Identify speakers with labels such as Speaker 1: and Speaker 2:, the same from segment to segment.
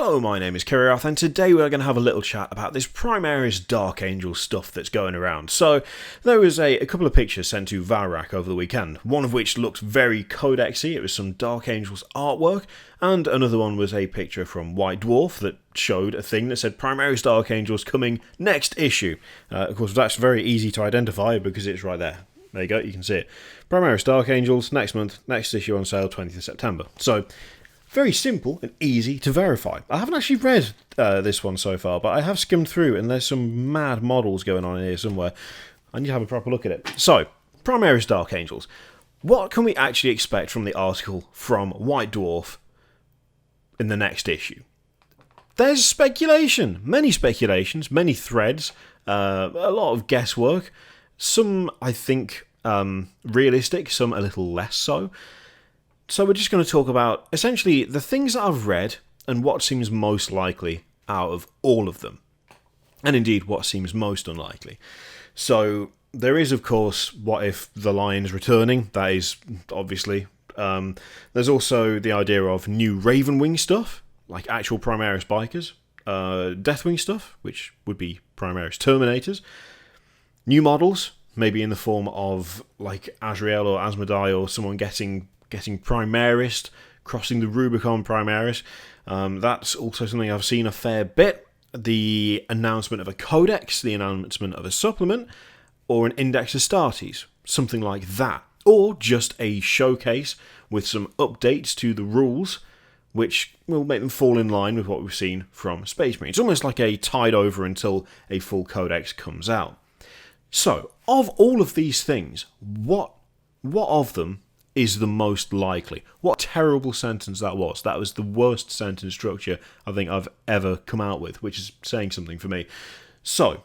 Speaker 1: Hello, my name is Kiriath, and today we're going to have a little chat about this Primaris Dark Angels stuff that's going around. So, there was a couple of pictures sent to Valrak over the weekend, one of which looked very codexy. It was some Dark Angels artwork, and another one was a picture from White Dwarf that showed a thing that said Primaris Dark Angels coming next issue. Of course, that's very easy to identify because it's right there. There you go, you can see it. Primaris Dark Angels, next month, next issue on sale, 20th of September. So, very simple and easy to verify. I haven't actually read this one so far, but I have skimmed through and there's some mad models going on in here somewhere. I need to have a proper look at it. So, Primaris Dark Angels. What can we actually expect from the article from White Dwarf in the next issue? There's speculation. Many speculations, many threads, a lot of guesswork. Some, I think, realistic, some a little less so. So we're just going to talk about, essentially, the things that I've read and what seems most likely out of all of them. And indeed, what seems most unlikely. So, there is, of course, what if the Lion's returning? That is, obviously. There's also the idea of new Ravenwing stuff, like actual Primaris Bikers. Deathwing stuff, which would be Primaris Terminators. New models, maybe in the form of, like, Azrael or Asmodai or someone getting Primaris, crossing the Rubicon Primaris. That's also something I've seen a fair bit. The announcement of a codex, the announcement of a supplement, or an Index Astartes, something like that. Or just a showcase with some updates to the rules, which will make them fall in line with what we've seen from Space Marine. It's almost like a tide over until a full codex comes out. So, of all of these things, what of them is the most likely? What terrible sentence that was. That was the worst sentence structure I think I've ever come out with, which is saying something for me. So,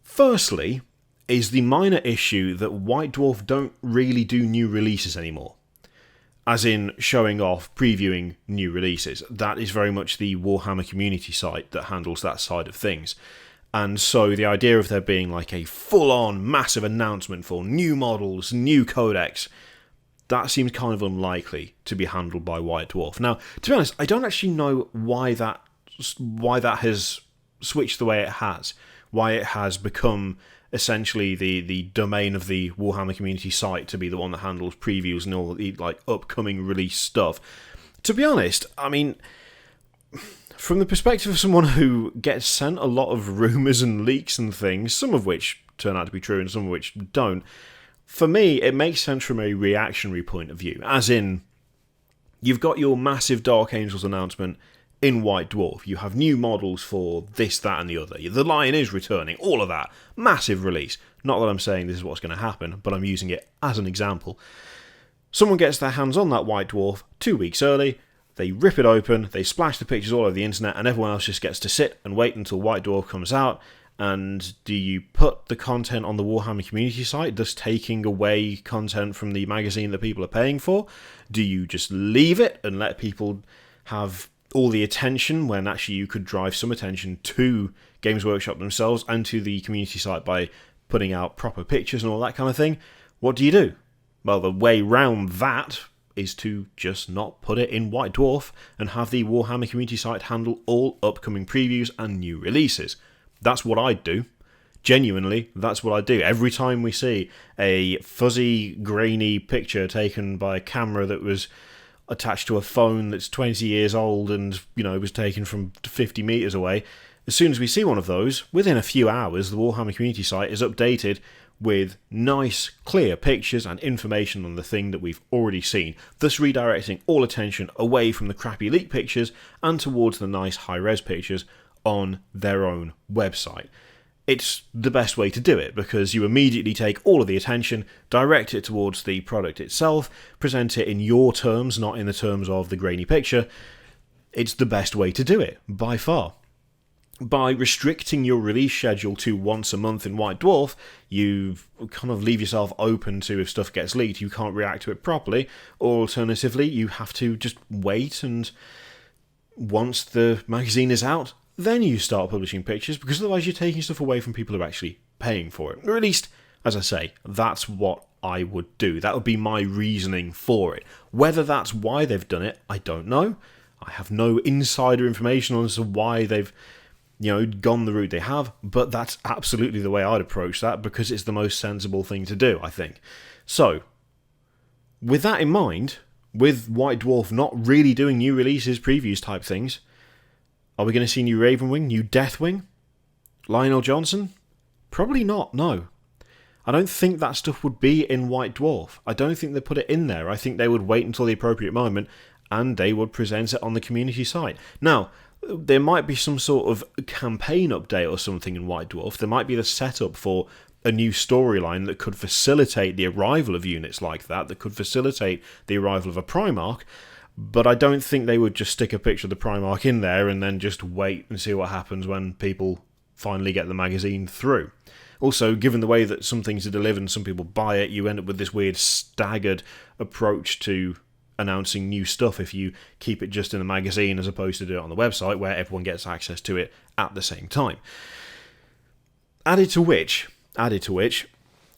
Speaker 1: firstly, is the minor issue that White Dwarf don't really do new releases anymore. As in, showing off, previewing new releases. That is very much the Warhammer community site that handles that side of things. And so the idea of there being like a full-on massive announcement for new models, new codex, that seems kind of unlikely to be handled by White Dwarf. Now, to be honest, I don't actually know why that has switched the way it has. Why it has become essentially the domain of the Warhammer community site to be the one that handles previews and all the like upcoming release stuff. To be honest, I mean, from the perspective of someone who gets sent a lot of rumours and leaks and things, some of which turn out to be true and some of which don't, for me, it makes sense from a reactionary point of view. As in, you've got your massive Dark Angels announcement in White Dwarf. You have new models for this, that, and the other. The Lion is returning. All of that. Massive release. Not that I'm saying this is what's going to happen, but I'm using it as an example. Someone gets their hands on that White Dwarf 2 weeks early. They rip it open. They splash the pictures all over the internet, and everyone else just gets to sit and wait until White Dwarf comes out. And do you put the content on the Warhammer community site, thus taking away content from the magazine that people are paying for? Do you just leave it and let people have all the attention when actually you could drive some attention to Games Workshop themselves and to the community site by putting out proper pictures and all that kind of thing? What do you do? Well, the way round that is to just not put it in White Dwarf and have the Warhammer community site handle all upcoming previews and new releases. That's what I'd do. Genuinely, that's what I'd do. Every time we see a fuzzy, grainy picture taken by a camera that was attached to a phone that's 20 years old and, was taken from 50 metres away, as soon as we see one of those, within a few hours, the Warhammer community site is updated with nice, clear pictures and information on the thing that we've already seen, thus redirecting all attention away from the crappy leak pictures and towards the nice high-res pictures on their own website. It's the best way to do it because you immediately take all of the attention, direct it towards the product itself, present it in your terms, not in the terms of the grainy picture. It's the best way to do it, by far. By restricting your release schedule to once a month in White Dwarf, you kind of leave yourself open to, if stuff gets leaked, you can't react to it properly, or alternatively, you have to just wait and once the magazine is out, then you start publishing pictures, because otherwise you're taking stuff away from people who are actually paying for it. Or at least, as I say, that's what I would do. That would be my reasoning for it. Whether that's why they've done it, I don't know. I have no insider information as to why they've gone the route they have, but that's absolutely the way I'd approach that, because it's the most sensible thing to do, I think. So, with that in mind, with White Dwarf not really doing new releases, previews type things, are we going to see new Ravenwing, new Deathwing, Lionel Johnson? Probably not, no. I don't think that stuff would be in White Dwarf. I don't think they put it in there. I think they would wait until the appropriate moment and they would present it on the community site. Now, there might be some sort of campaign update or something in White Dwarf. There might be the setup for a new storyline that could facilitate the arrival of units like that could facilitate the arrival of a Primarch, but I don't think they would just stick a picture of the Primarch in there and then just wait and see what happens when people finally get the magazine through. Also, given the way that some things are delivered and some people buy it, you end up with this weird staggered approach to announcing new stuff if you keep it just in the magazine as opposed to do it on the website where everyone gets access to it at the same time. Added to which,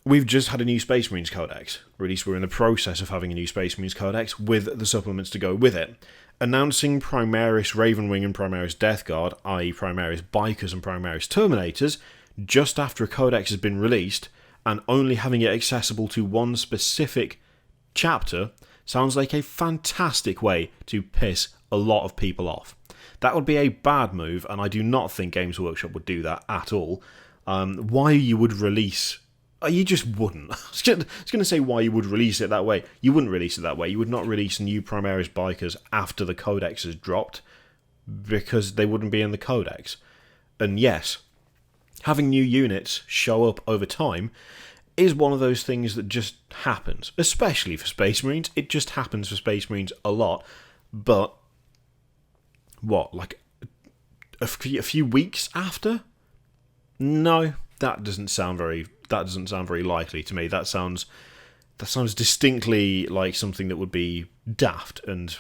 Speaker 1: we've just had a new Space Marines Codex. Or at least we're in the process of having a new Space Marines Codex with the supplements to go with it. Announcing Primaris Ravenwing and Primaris Death Guard, i.e. Primaris Bikers and Primaris Terminators, just after a codex has been released, and only having it accessible to one specific chapter, sounds like a fantastic way to piss a lot of people off. That would be a bad move, and I do not think Games Workshop would do that at all. Why you would release... You just wouldn't. I was going to say why you would release it that way. You wouldn't release it that way. You would not release new Primaris Bikers after the codex has dropped, because they wouldn't be in the codex. And yes, having new units show up over time is one of those things that just happens, especially for Space Marines. It just happens for Space Marines a lot, but what, like a few weeks after? No, that doesn't sound very likely to me. That sounds distinctly like something that would be daft and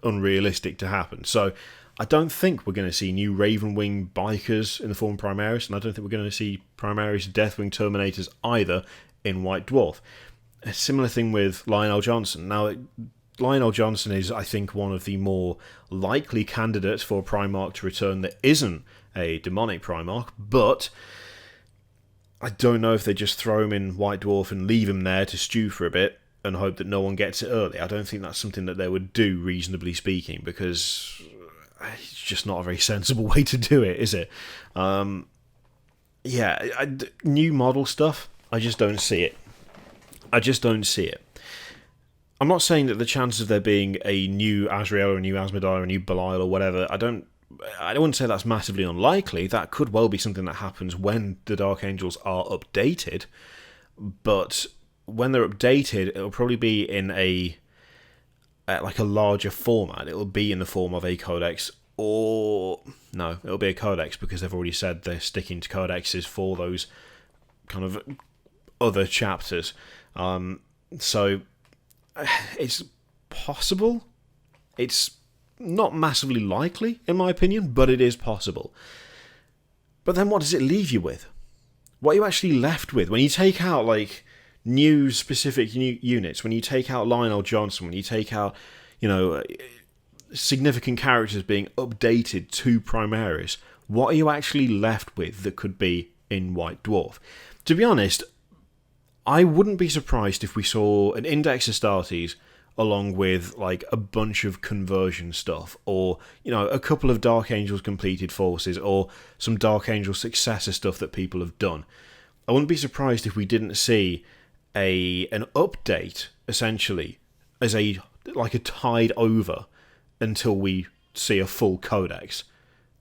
Speaker 1: unrealistic to happen. So I don't think we're going to see new Ravenwing Bikers in the form of Primaris, and I don't think we're going to see Primaris Deathwing Terminators either in White Dwarf. A similar thing with Lionel Johnson. Now, Lionel Johnson is, I think, one of the more likely candidates for a Primarch to return that isn't a demonic Primarch, but I don't know if they just throw him in White Dwarf and leave him there to stew for a bit and hope that no one gets it early. I don't think that's something that they would do, reasonably speaking, because it's just not a very sensible way to do it, is it? New model stuff, I just don't see it. I'm not saying that the chances of there being a new Azrael or a new Asmodai or a new Belial or whatever, I wouldn't say that's massively unlikely. That could well be something that happens when the Dark Angels are updated, but when they're updated, it'll probably be in a larger format. It'll be in the form of a codex, or no, it'll be a codex, because they've already said they're sticking to codexes for those kind of other chapters. So it's possible. It's not massively likely, in my opinion, but it is possible. But then what does it leave you with? What are you actually left with? When you take out, like, new specific new units, when you take out Lionel Johnson, when you take out, significant characters being updated to Primaris, what are you actually left with that could be in White Dwarf? To be honest, I wouldn't be surprised if we saw an Index Astartes along with like a bunch of conversion stuff, or a couple of Dark Angels completed forces, or some Dark Angel successor stuff that people have done. I wouldn't be surprised if we didn't see an update essentially as a tide over until we see a full codex.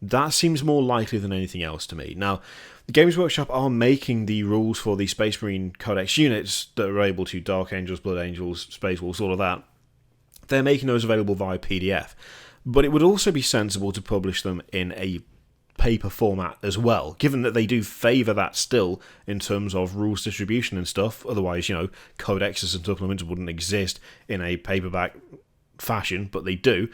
Speaker 1: That seems more likely than anything else to me. Now, the Games Workshop are making the rules for the Space Marine Codex units that are able to Dark Angels, Blood Angels, Space Wolves, all of that. They're making those available via PDF. But it would also be sensible to publish them in a paper format as well, given that they do favour that still in terms of rules distribution and stuff. Otherwise, codexes and supplements wouldn't exist in a paperback fashion, but they do.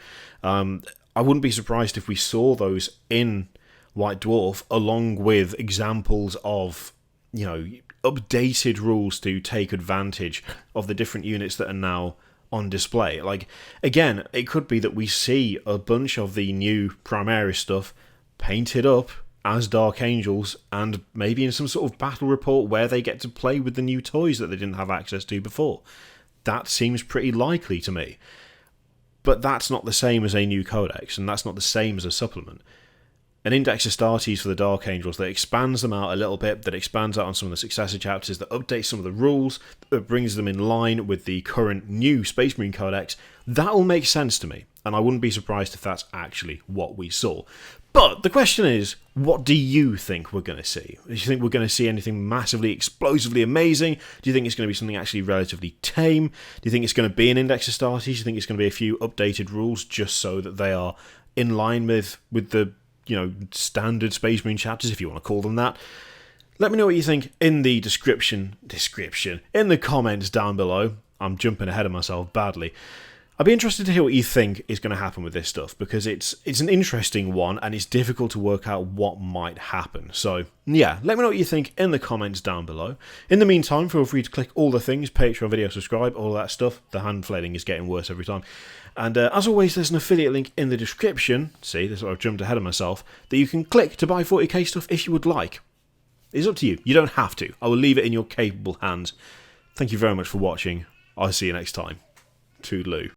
Speaker 1: I wouldn't be surprised if we saw those in White Dwarf, along with examples of, updated rules to take advantage of the different units that are now on display. Like, again, it could be that we see a bunch of the new Primaris stuff painted up as Dark Angels, and maybe in some sort of battle report where they get to play with the new toys that they didn't have access to before. That seems pretty likely to me. But that's not the same as a new codex, and that's not the same as a supplement. An Index Astartes for the Dark Angels that expands them out a little bit, that expands out on some of the successor chapters, that updates some of the rules, that brings them in line with the current new Space Marine Codex, that'll make sense to me, and I wouldn't be surprised if that's actually what we saw. But the question is, what do you think we're going to see? Do you think we're going to see anything massively, explosively amazing? Do you think it's going to be something actually relatively tame? Do you think it's going to be an Index Astartes? Do you think it's going to be a few updated rules just so that they are in line with the standard Space Marine chapters, if you want to call them that? Let me know what you think in the description, in the comments down below. I'm jumping ahead of myself badly. I'd be interested to hear what you think is going to happen with this stuff, because it's an interesting one, and it's difficult to work out what might happen. So, yeah, let me know what you think in the comments down below. In the meantime, feel free to click all the things, Patreon, video, subscribe, all that stuff. The hand flailing is getting worse every time. And as always, there's an affiliate link in the description. See, this is what I've jumped ahead of myself. That you can click to buy 40k stuff if you would like. It's up to you. You don't have to. I will leave it in your capable hands. Thank you very much for watching. I'll see you next time. Toodaloo.